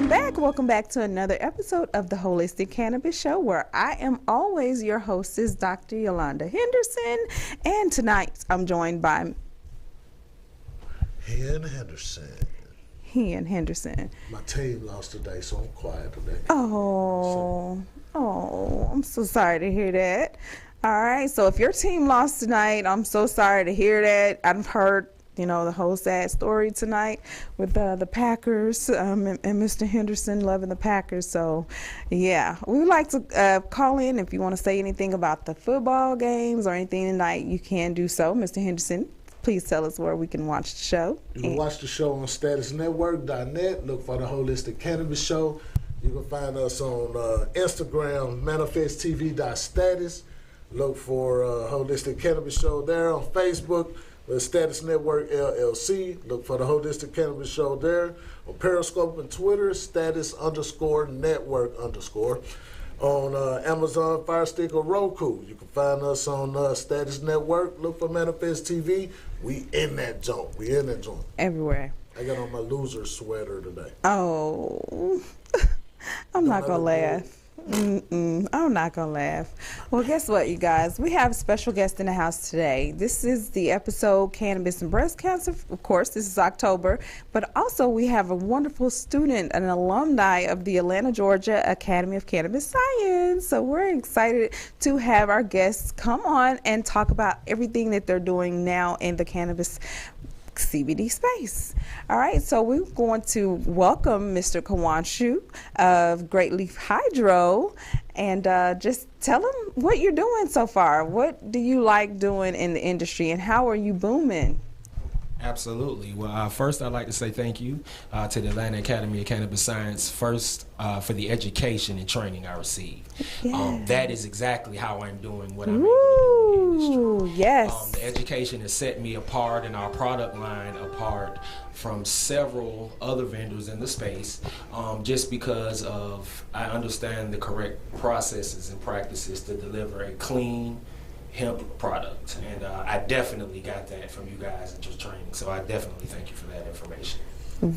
Welcome back to another episode of the Holistic Cannabis Show, where I am always your hostess, Dr. Yolanda Henderson. And tonight I'm joined by Hen Henderson. My team lost today, so I'm quiet today. Oh, I'm so sorry to hear that. All right, so if your team lost tonight, I'm so sorry to hear that. I've heard the whole sad story tonight with the Packers and Mr. Henderson loving the Packers. So, yeah, we would like to call in if you want to say anything about the football games or anything tonight. You can do so. Mr. Henderson, please tell us where we can watch the show. You can watch the show on statusnetwork.net. Look for the Holistic Cannabis Show. You can find us on Instagram, manifesttv.status. Look for Holistic Cannabis Show there. On Facebook, the Status Network LLC. Look for the Holistic Cannabis Show there. On Periscope and Twitter, status_network_. On Amazon, Fire Stick, or Roku. You can find us on Status Network. Look for Manifest TV. We in that joint. Everywhere. I got on my loser sweater today. Oh, I'm not going to laugh. I'm not going to laugh. Well, guess what, you guys? We have a special guest in the house today. This is the episode Cannabis and Breast Cancer. Of course, this is October. But also, we have a wonderful student, an alumni of the Atlanta, Georgia Academy of Cannabis Science. So we're excited to have our guests come on and talk about everything that they're doing now in the cannabis CBD space. All right, so we're going to welcome Mr. Kawanshu of Great Leaf Hydro, and just tell him what you're doing so far. What do you like doing in the industry, and how are you booming? Absolutely. Well, first I'd like to say thank you to the Atlanta Academy of Cannabis Science, first for the education and training I received. Yeah. That is exactly how I'm doing what I'm able to do in the industry. Yes. The education has set me apart and our product line apart from several other vendors in the space, just because of I understand the correct processes and practices to deliver a clean hemp product, and I definitely got that from you guys at your training, so I definitely thank you for that information.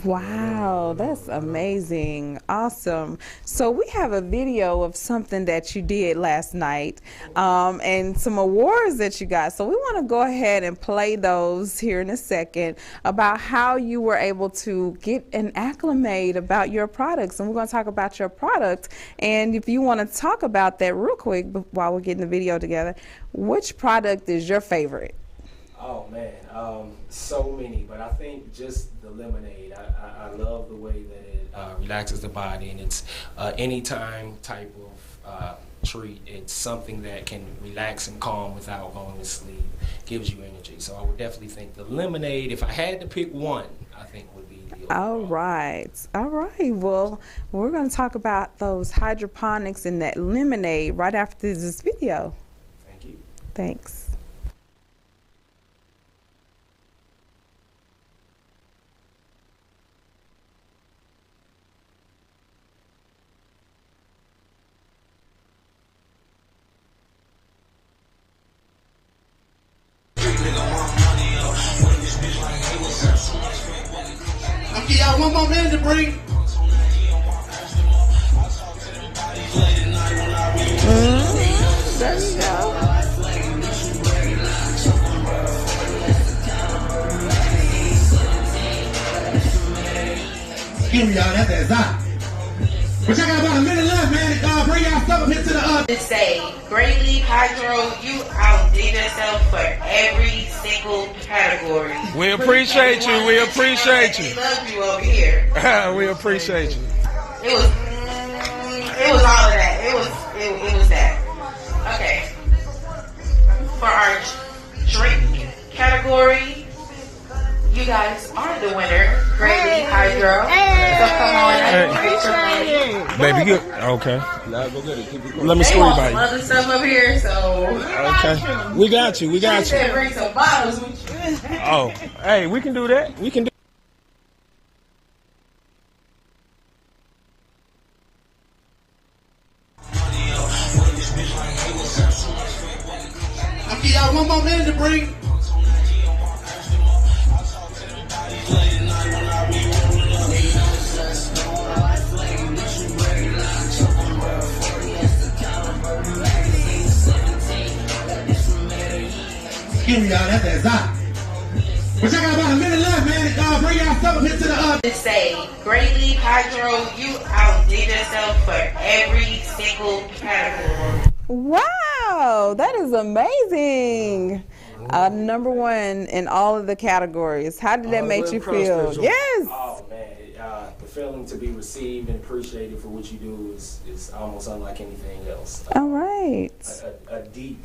Wow, that's amazing. Awesome. So we have a video of something that you did last night, and some awards that you got. So we want to go ahead and play those here in a second about how you were able to get an acclimate about your products. And we're going to talk about your product. And if you want to talk about that real quick while we're getting the video together, which product is your favorite? Oh man, so many, but I think just the lemonade. I love the way that it relaxes the body, and it's anytime type of treat. It's something that can relax and calm without going to sleep, gives you energy. So I would definitely think the lemonade, if I had to pick one, I think would be the overall. All right. Well, we're going to talk about those hydroponics and that lemonade right after this video. Thank you. Thanks. Y'all, one more minute to bring. There you go. Excuse me, y'all, that's that. But y'all got about a minute left, man. Bring y'all stuff up here to the Say, Great Leaf Hydro, you outdid yourself for every single category. We appreciate you. We appreciate you. We love you over here. We appreciate you. It was all of that. It was that. Okay. For our drink category, you guys are the winner. Great Leaf Hydro. So come on, baby, good. Okay. Let me squeeze by you. Other stuff up here, so okay. We got you. Bring some bottles with you. Oh, hey, we can do that. We can do. Okay, y'all, one more minute to bring. Yes, but y'all got about a minute left, man. Bring y'all stuff up here to the To say, Great Leaf Hydro, you outdid yourself for every single category. Wow, that is amazing. Number one in all of the categories. How did that make you feel? Yes. Oh man, the feeling to be received and appreciated for what you do is almost unlike anything else. All right. A deep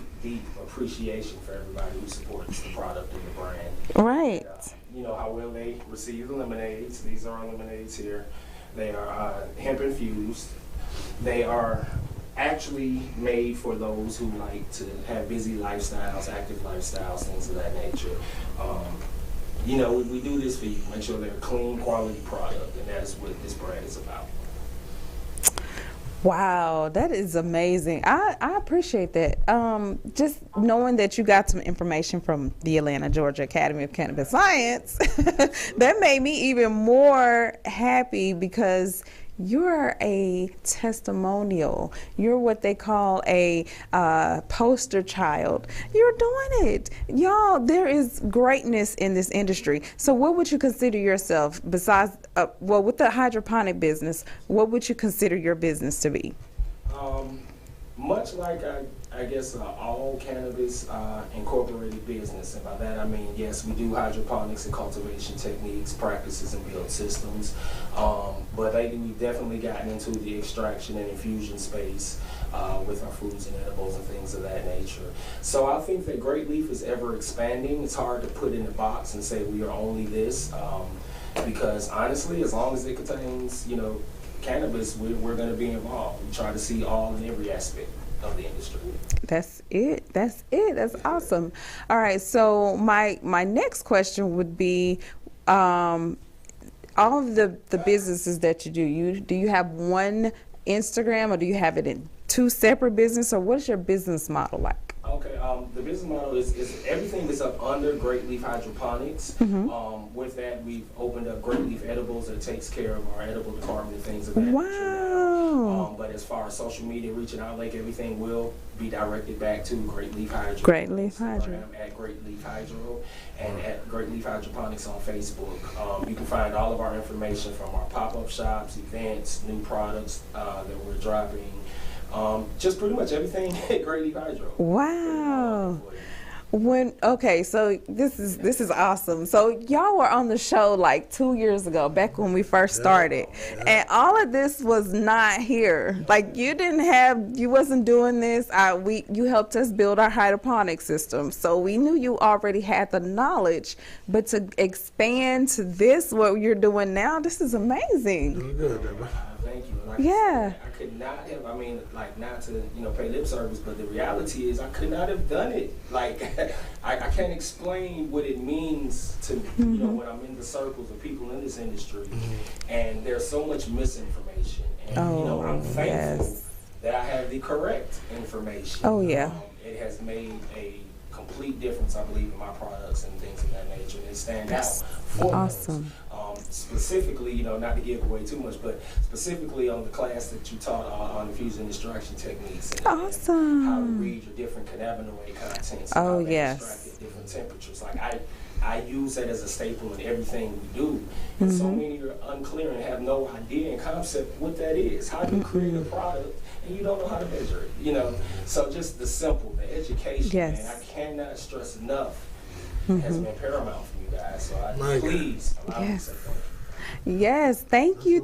appreciation for everybody who supports the product and the brand. Right. And, you know how well they receive the lemonades. These are lemonades here. They are hemp infused. They are actually made for those who like to have busy lifestyles, active lifestyles, things of that nature. You know, we do this for you. Make sure they're a clean, quality product, and that is what this brand is about. Wow, that is amazing. I appreciate that. Just knowing that you got some information from the Atlanta, Georgia Academy of Cannabis Science, that made me even more happy because you're a testimonial. You're what they call a poster child. You're doing it. Y'all, there is greatness in this industry. So what would you consider yourself besides, with the hydroponic business, what would you consider your business to be? Much like I guess all cannabis incorporated business, and by that I mean, yes, we do hydroponics and cultivation techniques, practices, and build systems, but lately we've definitely gotten into the extraction and infusion space with our foods and edibles and things of that nature. So I think that Great Leaf is ever expanding. It's hard to put in a box and say we are only this, because honestly, as long as it contains, you know, cannabis, we're going to be involved. We try to see all and every aspect of the industry. That's it. That's awesome. All right. So my next question would be, all of the businesses that you do you have one Instagram, or do you have it in two separate businesses, or what is your business model like? Okay, the business model is everything is up under Great Leaf Hydroponics. With that, we've opened up Great Leaf Edibles that takes care of our edible department and things of that nature. Wow. But as far as social media reaching out, like everything will be directed back to Great Leaf Hydro. Great Leaf Hydro. At Great Leaf Hydro and at Great Leaf Hydroponics on Facebook. You can find all of our information from our pop-up shops, events, new products that we're dropping. Just pretty much everything at Great Leaf Hydro. Wow. Okay, so this is awesome. So y'all were on the show like 2 years ago, back when we first started, and all of this was not here. Like you wasn't doing this. You helped us build our hydroponic system, so we knew you already had the knowledge. But to expand to this, what you're doing now, this is amazing. Doing good, Deborah. Thank you. Like Yeah. I could not have, I mean, like, not to, pay lip service, but the reality is I could not have done it. Like, I can't explain what it means to me, when I'm in the circles of people in this industry, and there's so much misinformation. And, I'm thankful that I have the correct information. Oh, yeah. It has made a complete difference, I believe, in my products and things of that nature. And they stand out for awesome. Specifically, not to give away too much, but specifically on the class that you taught on infusing and extraction techniques. And how to read your different cannabinoid contents. And how they extract at different temperatures. Like I use that as a staple in everything we do. And so many are unclear and have no idea and concept what that is. How do you create a product and you don't know how to measure it? So just the simple, the education, man, I cannot stress enough, has been paramount for you guys. So please allow me to say that. Yes, thank you.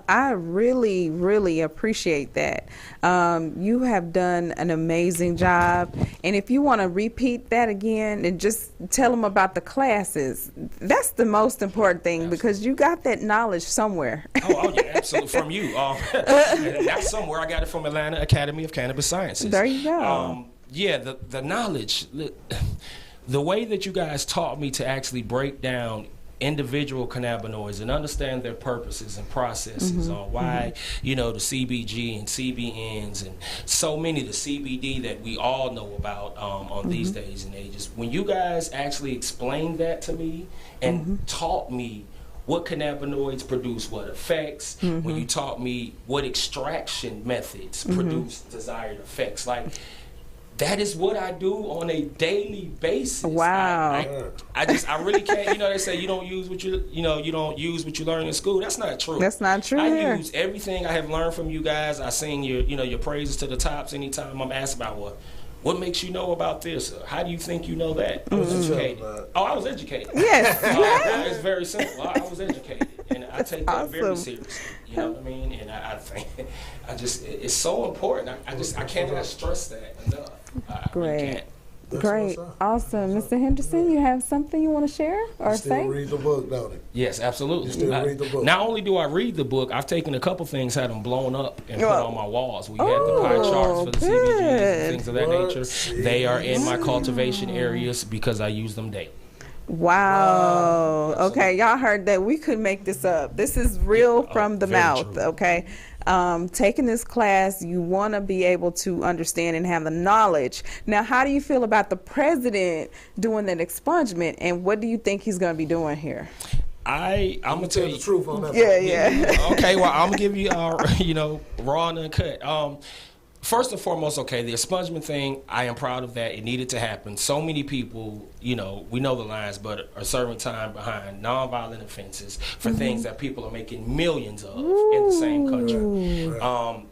I really, really appreciate that. You have done an amazing job. And if you want to repeat that again and just tell them about the classes, that's the most important thing, because you got that knowledge somewhere. Oh yeah, absolutely, from you. Not somewhere, I got it from Atlanta Academy of Cannabis Sciences. There you go. The knowledge, the way that you guys taught me to actually break down individual cannabinoids and understand their purposes and processes on why, the CBG and CBNs and so many, the CBD that we all know about on these days and ages. When you guys actually explained that to me and taught me what cannabinoids produce what effects, when you taught me what extraction methods produce desired effects, like that is what I do on a daily basis. Wow. I really can't. You know, they say you don't use what you don't use what you learn in school. That's not true. That's not true. I use everything I have learned from you guys. I sing your praises to the tops anytime I'm asked about what makes you know about this? How do you think you know that? I was educated. Oh, I was educated. Yes. It's very simple. I was educated, and I take that very seriously. You know what I mean? And I think it's so important. I cannot stress that enough. Great. Great. Awesome. Mr. Henderson, you have something you want to share or still say? Read the book, don't it? Yes, absolutely. You still read the book. Not only do I read the book, I've taken a couple things, had them blown up and put on my walls. We had the pie charts for the CBGs and things of that nature. They are in my cultivation areas because I use them daily. Wow. Okay, y'all heard that. We could make this up. This is real from the mouth, true. okay? Taking this class, you want to be able to understand and have the knowledge. Now, how do you feel about the president doing that expungement, and what do you think he's going to be doing here? I'm gonna tell you the truth on that. Yeah. Okay, well, I'm gonna give you raw and uncut. First and foremost, okay, the expungement thing, I am proud of that. It needed to happen. So many people, we know the lines, but are serving time behind nonviolent offenses for things that people are making millions of in the same country.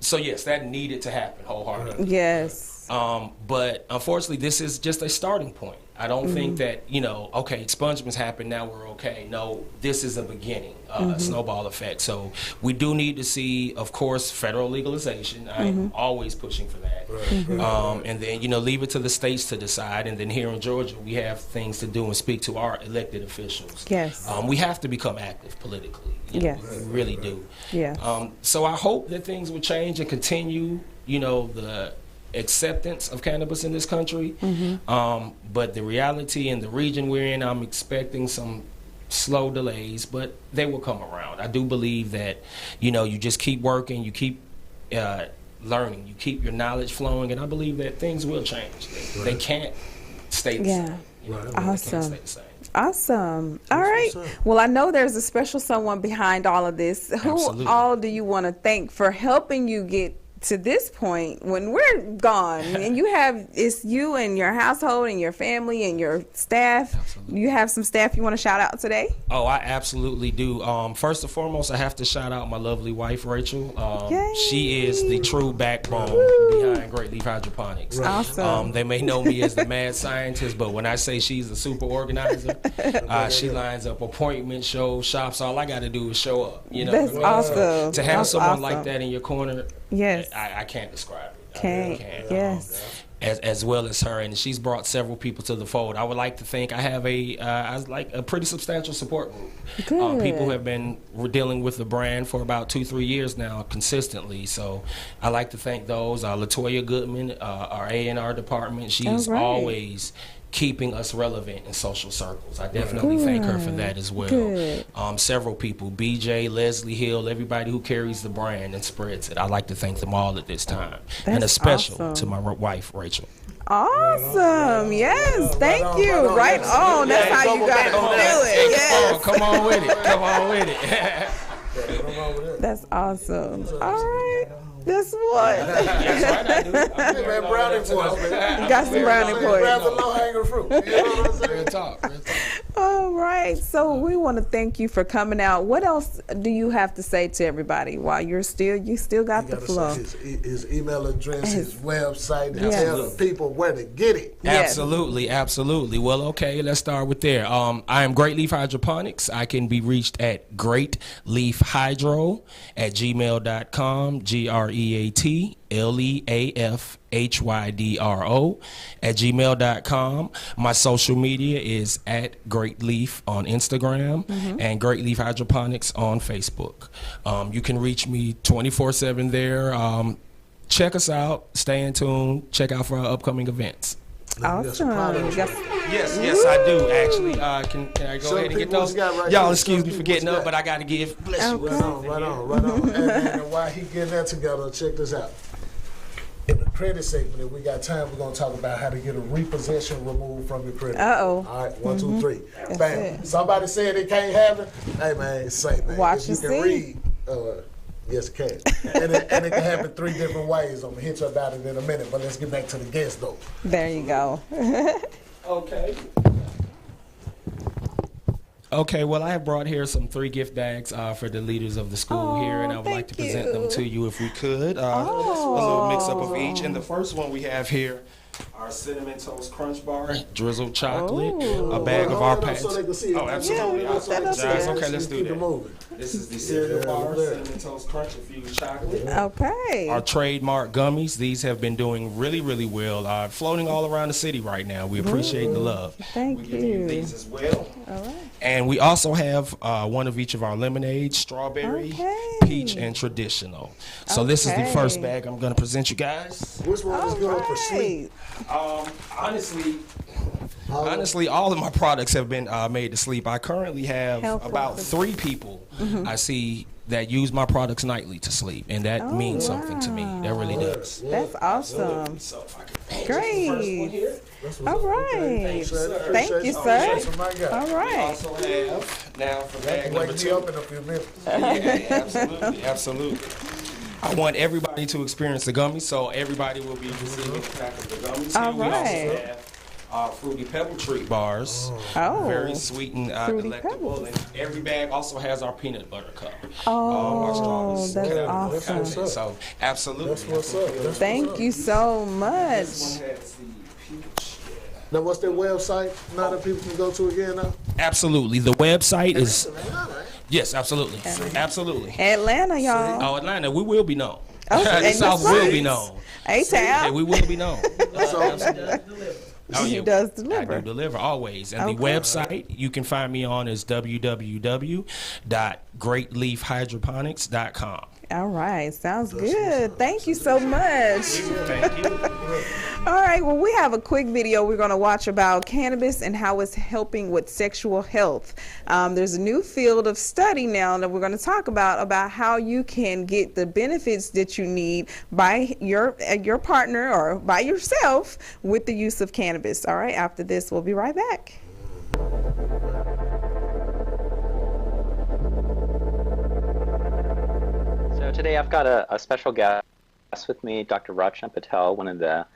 So yes, that needed to happen wholeheartedly. Yes. But unfortunately, this is just a starting point. I don't think that, okay, expungements happen, now we're okay. No, this is a beginning, a snowball effect. So we do need to see, of course, federal legalization. I'm always pushing for that. And then, leave it to the states to decide. And then here in Georgia, we have things to do and speak to our elected officials. Yes. We have to become active politically. Yes. We really do. Yeah. So I hope that things will change and continue, the acceptance of cannabis in this country, but the reality in the region we're in, I'm expecting some slow delays, but they will come around. I do believe that you just keep working, you keep learning, you keep your knowledge flowing, and I believe that things will change. They can't stay the same. Awesome. They can't stay the same. Awesome. All right. Well, I know there's a special someone behind all of this. Absolutely. Who all do you want to thank for helping you get to this point when we're gone? And it's you and your household and your family and your staff. Absolutely. You have some staff you want to shout out today? Oh, I absolutely do. First and foremost, I have to shout out my lovely wife, Rachel. She is the true backbone behind Great Leaf Hydroponics. Awesome. They may know me as the mad scientist, but when I say she's a super organizer, she lines up appointments, shows, shops. All I got to do is show up. That's awesome. To have someone like that in your corner, yes, I can't describe it. Can't. Yes. As well as her, and she's brought several people to the fold. I would like to think I have a pretty substantial support group. Good. People who have been dealing with the brand for about 2-3 years now consistently. So I like to thank those. Latoya Goodman, our A&R department. She's always keeping us relevant in social circles. I definitely thank her for that as well. Good. Several people, BJ, Leslie Hill, everybody who carries the brand and spreads it. I'd like to thank them all at this time. And a special to my wife, Rachel. Awesome. Yes. Thank you. Right on. That's how you got to do it. Yes. Come on with it. Come on with it. That's awesome. All right. That's what. That's right, I do. Man, brownie points, man. You got some brownie points. Grab the low-hanging fruit. You know what I'm saying? Real talk. All right. So we want to thank you for coming out. What else do you have to say to everybody while you still got the flow? His email address, his website, and tell the people where to get it. Yes. Absolutely. Well, okay, let's start with there. I am Great Leaf Hydroponics. I can be reached at greatleafhydro@gmail.com, GreatLeafHydro@gmail.com. My social media is at Great Leaf on Instagram and Great Leaf Hydroponics on Facebook. You can reach me 24/7 there. Check us out. Stay in tune. Check out for our upcoming events. Awesome. Yes, I do actually. Can I go ahead and get those? Y'all excuse me for getting up, but I got to give. Bless you. Right on. And while he getting that together, check this out. In the credit segment, if we got time, we're going to talk about how to get a repossession removed from your credit. Uh-oh. All right, 1, 2, 3. Bam. Somebody said it can't happen. Hey, man, it's safe, man. Watch if you and can see. read, Yes, it can. And it can happen 3 different ways. I'm going to hit you about it in a minute, but let's get back to the guest, though. There you go. Okay. Okay, well, I have brought here some 3 gift bags for the leaders of the school here, and I would like to present them to you if we could. A little mix-up of each. And the first one we have here, our Cinnamon Toast Crunch Bar, drizzled chocolate, a bag of our packs. So they can see it. Oh, absolutely. Yeah, I apologize. Okay, let's do Keep it that. moving. This is the cereal bar, Cinnamon Toast Crunch infused chocolate. Okay. Our trademark gummies, these have been doing really, really well. Floating all around the city right now. We appreciate the love. Thank we give you these as well. All right. And we also have one of each of our lemonades, strawberry, peach, and traditional. So this is the first bag I'm going to present you guys. Which one is good for sleep? Honestly, all of my products have been made to sleep. I currently have about 3 people I see that use my products nightly to sleep, and that means something to me. That really does. That's awesome. So if I can Great. All right. Thank you, sir. All We right. also have, now for bag number Wake me 2. up in a few minutes. Yeah, absolutely, absolutely. I want everybody to experience the gummies, so everybody will be receiving a pack of the gummies. All We right. also have Fruity Pebble Treat bars. Oh. Very sweet and Fruity delectable. Pebbles. And every bag also has our peanut butter cup. Oh, our strongest that's category awesome. content. So, absolutely. That's what's up. That's Thank what's up. you so This much. one has the peach. Now, what's their website now that people can go to again now? Absolutely. The website is... Yes, absolutely. Absolutely. Atlanta, y'all. Oh, Atlanta, we will be known. Oh, The and South that's will right. be known. A-Town. Yeah, we will be known. Oh, He yeah. does I deliver. do deliver always. And the Okay. website you can find me on is www.greatleafhydroponics.com. All right. Sounds good. Thank you so much. Thank you. All right. Well, we have a quick video we're going to watch about cannabis and how it's helping with sexual health. There's a new field of study now that we're going to talk about how you can get the benefits that you need by your partner or by yourself with the use of cannabis. All right. After this, we'll be right back. So today I've got a special guest with me, Dr. Rachna Patel, one of the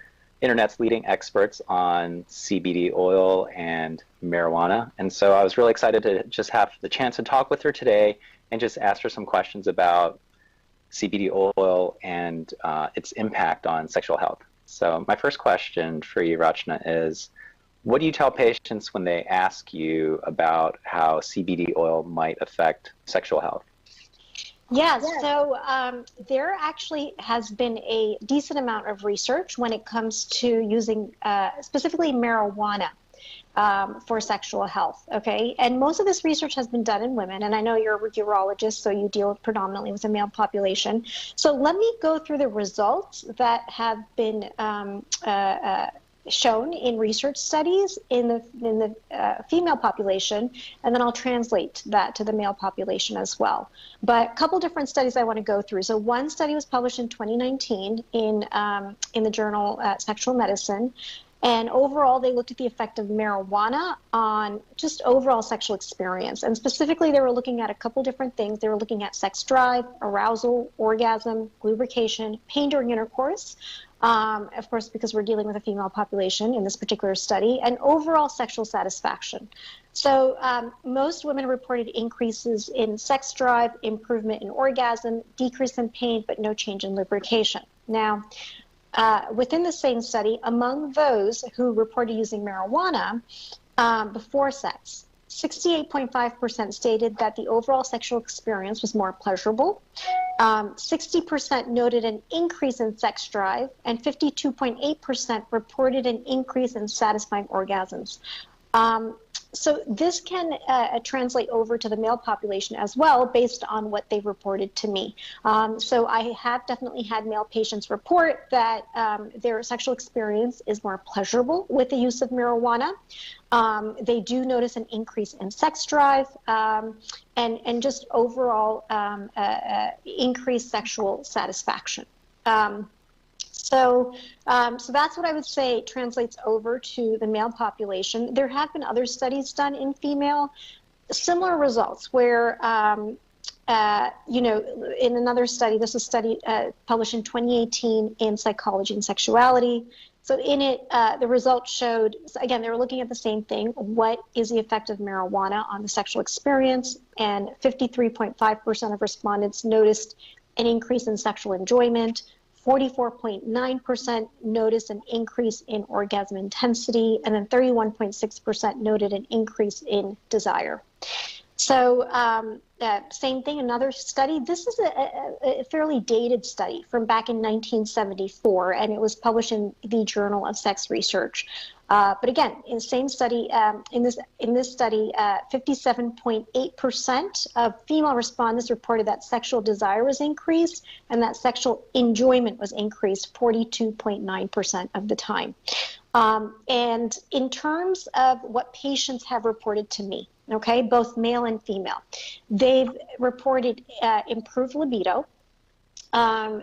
internet's leading experts on CBD oil and marijuana. And so I was really excited to just have the chance to talk with her today and just ask her some questions about CBD oil and its impact on sexual health. So my first question for you, Rachna, is what do you tell patients when they ask you about how CBD oil might affect sexual health? Yes, so there actually has been a decent amount of research when it comes to using specifically marijuana for sexual health, okay? And most of this research has been done in women, and I know you're a urologist, so you deal predominantly with the male population. So let me go through the results that have been shown in research studies in the female population, and then I'll translate that to the male population as well. But a couple different studies I want to go through. So one study was published in 2019 in the journal Sexual Medicine, and overall they looked at the effect of marijuana on just overall sexual experience. And specifically they were looking at a couple different things. They were looking at sex drive, arousal, orgasm, lubrication, pain during intercourse, of course, because we're dealing with a female population in this particular study, and overall sexual satisfaction. So most women reported increases in sex drive, improvement in orgasm, decrease in pain, but no change in lubrication. Now, within the same study, among those who reported using marijuana before sex, 68.5% stated that the overall sexual experience was more pleasurable. 60% noted an increase in sex drive, and 52.8% reported an increase in satisfying orgasms. So this can translate over to the male population as well, based on what they reported to me. So I have definitely had male patients report that their sexual experience is more pleasurable with the use of marijuana. They do notice an increase in sex drive and just overall increased sexual satisfaction. So that's what I would say translates over to the male population. There have been other studies done in female, similar results where in another study, this was a study published in 2018 in Psychology and Sexuality. So in it, the results showed, so again, they were looking at the same thing. What is the effect of marijuana on the sexual experience? And 53.5% of respondents noticed an increase in sexual enjoyment. 44.9% noticed an increase in orgasm intensity, and then 31.6% noted an increase in desire. So same thing, another study. This is a fairly dated study from back in 1974, and it was published in the Journal of Sex Research. But again, in the same study, in this study, 57.8% of female respondents reported that sexual desire was increased, and that sexual enjoyment was increased 42.9% of the time. And in terms of what patients have reported to me, okay, both male and female, they've reported improved libido.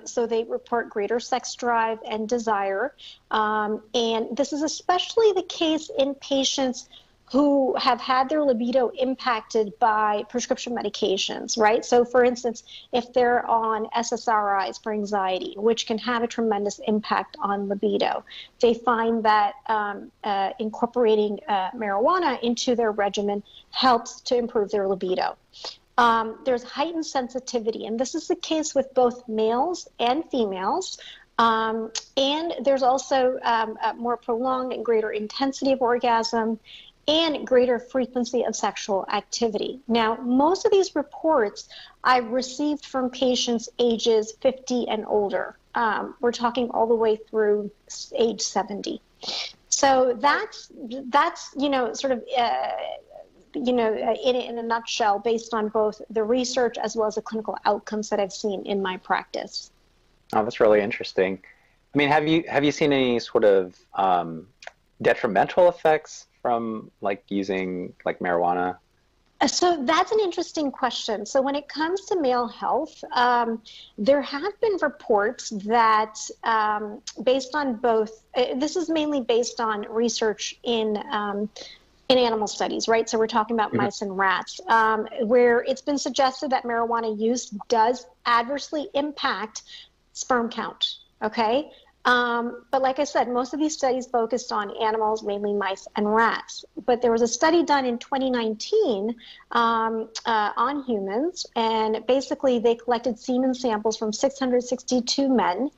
So they report greater sex drive and desire. And this is especially the case in patients who have had their libido impacted by prescription medications, right? So for instance, if they're on SSRIs for anxiety, which can have a tremendous impact on libido, they find that incorporating marijuana into their regimen helps to improve their libido. There's heightened sensitivity, and this is the case with both males and females. And there's also a more prolonged and greater intensity of orgasm and greater frequency of sexual activity. Now, most of these reports I've received from patients ages 50 and older. We're talking all the way through age 70. So that's sort of in a nutshell, based on both the research as well as the clinical outcomes that I've seen in my practice. Oh, that's really interesting. I mean, have you seen any sort of detrimental effects from using marijuana? So that's an interesting question. So when it comes to male health, there have been reports that based on both, this is mainly based on research in animal studies, right? So we're talking about mice and rats, where it's been suggested that marijuana use does adversely impact sperm count, okay? But like I said, most of these studies focused on animals, mainly mice and rats. But there was a study done in 2019 on humans, and basically they collected semen samples from 662 men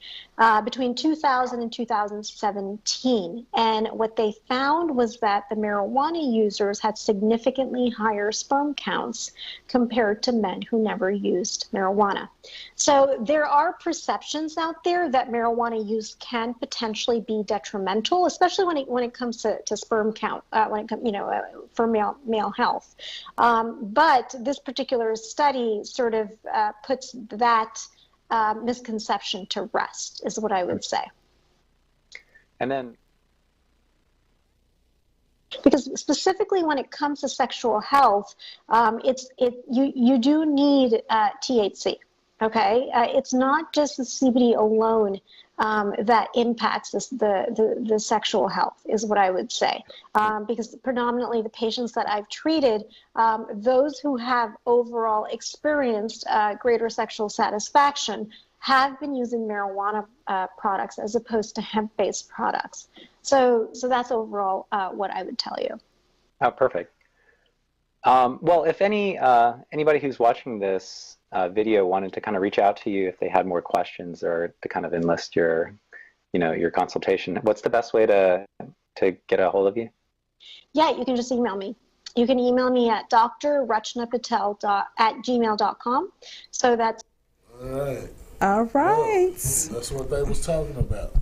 between 2000 and 2017. And what they found was that the marijuana users had significantly higher sperm counts compared to men who never used marijuana. So there are perceptions out there that marijuana use can potentially be detrimental, especially when it comes to sperm count, for male health. But this particular study sort of puts that misconception to rest, is what I would say. And then, because specifically when it comes to sexual health, you do need THC. Okay, it's not just the CBD alone that impacts the sexual health, is what I would say. Because predominantly the patients that I've treated, those who have overall experienced greater sexual satisfaction have been using marijuana products as opposed to hemp-based products. So that's overall what I would tell you. Oh, perfect. Well, if anybody who's watching this video wanted to kind of reach out to you if they had more questions or to kind of enlist your consultation, what's the best way to get a hold of you? Yeah, you can just email me. You can email me at drrachnapatel@gmail.com. So that's all right. That's what they was talking about.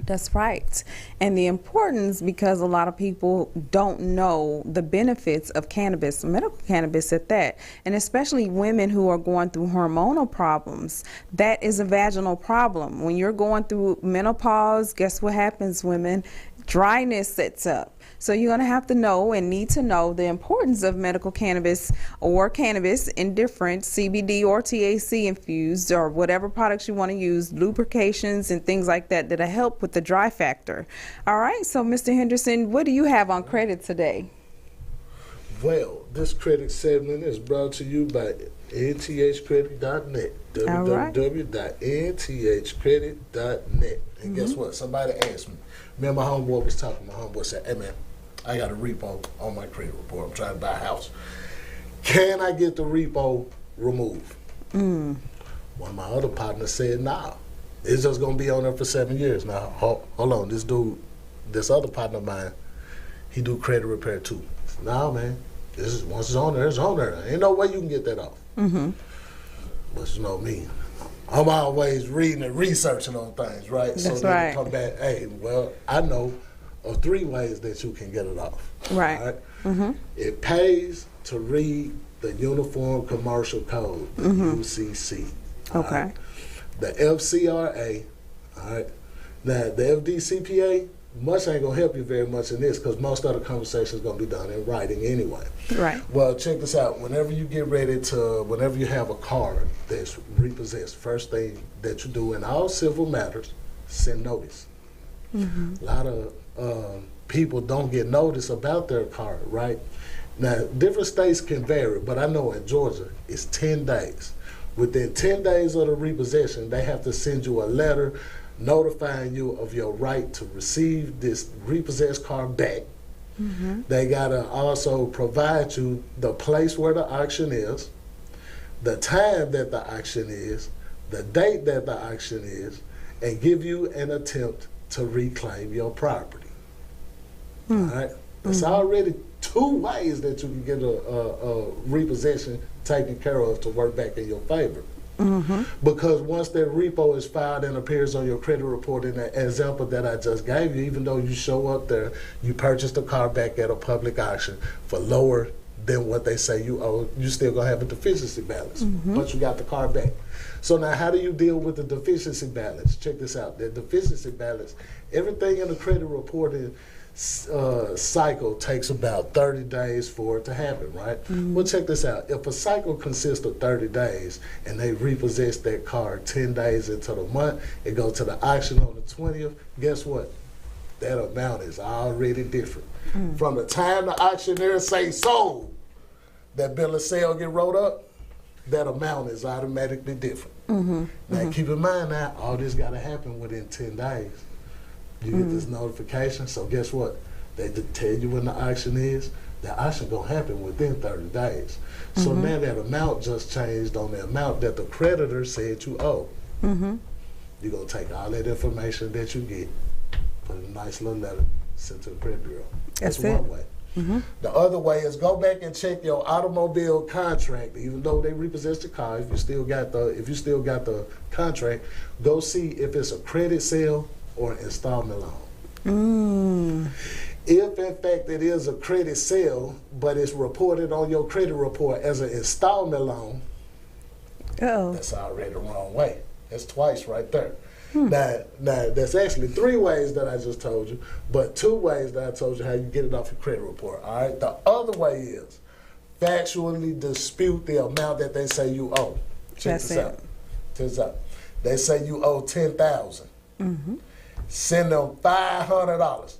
That's right. And the importance, because a lot of people don't know the benefits of cannabis, medical cannabis at that, and especially women who are going through hormonal problems. That is a vaginal problem. When you're going through menopause, guess what happens, women? Dryness sets up. So you're going to have to know and need to know the importance of medical cannabis or cannabis in different CBD or THC infused or whatever products you want to use, lubrications and things like that that'll help with the dry factor. All right, so Mr. Henderson, what do you have on credit today? Well, this credit segment is brought to you by nthcredit.net. www.nthcredit.net. And guess what? Somebody asked me. Me and my homeboy was talking. My homeboy said, "Hey man, I got a repo on my credit report. I'm trying to buy a house. Can I get the repo removed?" One of my other partners said, "Nah, it's just gonna be on there for 7 years." Now, hold on, this other partner of mine, he do credit repair too. Nah, man, once it's on there, it's on there. Ain't no way you can get that off. But you know me, I'm always reading and researching on things, right? That's so then right. you come back, hey, well, I know of 3 ways that you can get it off. Right. It pays to read the Uniform Commercial Code, the UCC. Okay. The FCRA, all right. Now, the FDCPA, much ain't gonna help you very much in this because most of the conversation is gonna be done in writing anyway. Right. Well, check this out. Whenever you have a car that's repossessed, first thing that you do in all civil matters, send notice. A lot of people don't get notice about their car, right? Now, different states can vary, but I know in Georgia, it's 10 days. Within 10 days of the repossession, they have to send you a letter notifying you of your right to receive this repossessed car back. They gotta also provide you the place where the auction is, the time that the auction is, the date that the auction is, and give you an attempt to reclaim your property. All right? There's already 2 ways that you can get a repossession taken care of to work back in your favor. Because once that repo is filed and appears on your credit report in that example that I just gave you, even though you show up there, you purchased the car back at a public auction for lower than what they say you owe, you still gonna have a deficiency balance, but you got the car back. So now how do you deal with the deficiency balance? Check this out. The deficiency balance, everything in the credit reporting cycle takes about 30 days for it to happen, right? Well, check this out. If a cycle consists of 30 days and they repossess that car 10 days into the month, it goes to the auction on the 20th, guess what? That amount is already different. From the time the auctioneer say sold, that bill of sale get wrote up, that amount is automatically different. Now keep in mind now, all this gotta happen within 10 days. You get this notification, so guess what? They tell you when the auction is. The auction gonna happen within 30 days. So now that amount just changed on the amount that the creditor said you owe. You're gonna take all that information that you get, put in a nice little letter, send to the credit bureau. That's one way. The other way is go back and check your automobile contract. Even though they repossessed the car, if you still got the contract, go see if it's a credit sale or an installment loan. If in fact it is a credit sale, but it's reported on your credit report as an installment loan, that's already the wrong way. That's twice right there. Now, that's actually 3 ways that I just told you, but 2 ways that I told you how you get it off your credit report. All right. The other way is factually dispute the amount that they say you owe. Check this out. Check this out. They say you owe $10,000. Send them $500.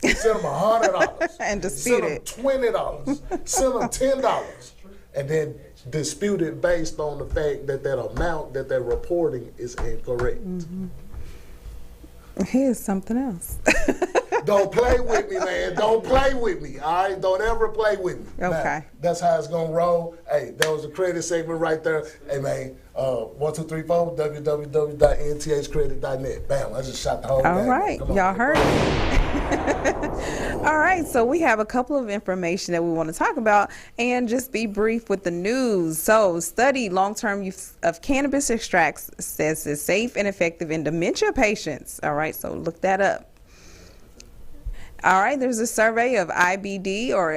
Send them $100 and dispute it. Send them $20. Send them $10, and then dispute it based on the fact that that amount that they're reporting is incorrect. Here's something else. Don't play with me, man. Don't play with me. All right, don't ever play with me. Okay. Now, that's how it's gonna roll. Hey, that was a credit segment right there. Hey, man. 1, 2, 3, 4. www.nthcredit.net. Bam! I just shot the whole. All right, y'all heard it. All right, so we have a couple of information that we want to talk about, and just be brief with the news. So, study long-term use of cannabis extracts says it's safe and effective in dementia patients. All right, so look that up. All right, there's a survey of IBD or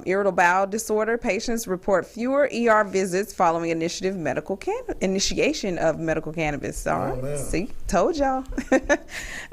irritable bowel disorder patients report fewer ER visits following initiation of medical cannabis. All right, see, told y'all. All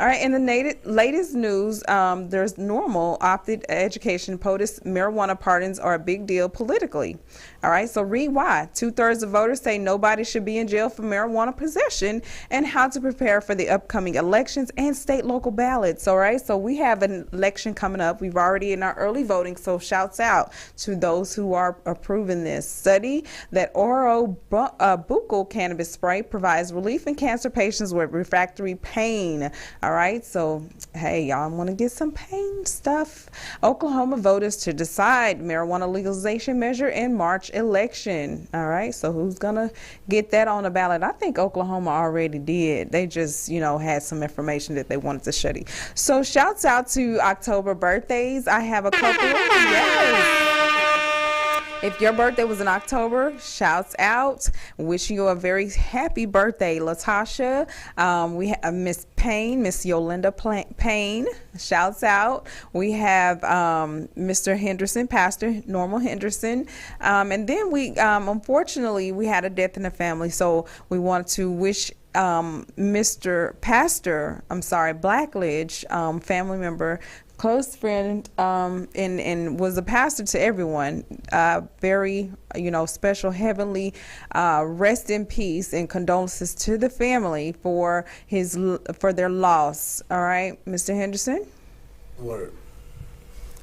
right, in the latest news, there's normal opted education. POTUS marijuana pardons are a big deal politically. All right, so read why. 2/3 of voters say nobody should be in jail for marijuana possession, and how to prepare for the upcoming elections and state local ballots. All right, so we have a election coming up. We've already in our early voting, so shouts out to those who are approving this study that oral buccal cannabis spray provides relief in cancer patients with refractory pain. All right, so hey, y'all want to get some pain stuff. Oklahoma voters to decide marijuana legalization measure in March election. All right, so who's gonna get that on the ballot? I think Oklahoma already did. They just, had some information that they wanted to study. So shouts out to October birthdays. I have a couple. Yes. If your birthday was in October, shouts out. Wishing you a very happy birthday, Latasha. We have Miss Payne, Miss Yolinda Payne. Shouts out. We have Mr. Henderson, Pastor Normal Henderson. And then we, unfortunately, we had a death in the family. So we want to wish Mr. Pastor, Blackledge, family member, close friend, and was a pastor to everyone. Very, special heavenly rest in peace and condolences to the family for their loss. All right, Mr. Henderson. Word.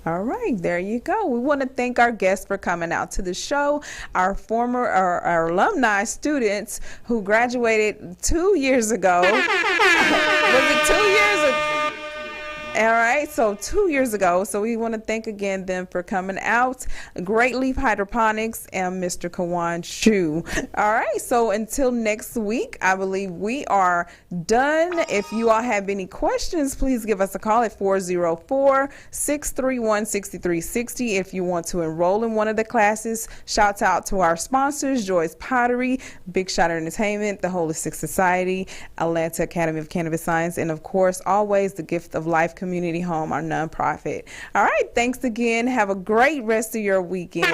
All right, there you go. We want to thank our guests for coming out to the show, our alumni students who graduated 2 years ago. Was it 2 years? All right, so 2 years ago. So we want to thank again them for coming out. Great Leaf Hydroponics and Mr. Kawan Chu. All right, so until next week, I believe we are done. If you all have any questions, please give us a call at 404-631-6360. If you want to enroll in one of the classes, shouts out to our sponsors, Joy's Pottery, Big Shot Entertainment, the Holistic Society, Atlanta Academy of Cannabis Science, and of course, always the Gift of Life Community Home, our nonprofit. All right, thanks again. Have a great rest of your weekend.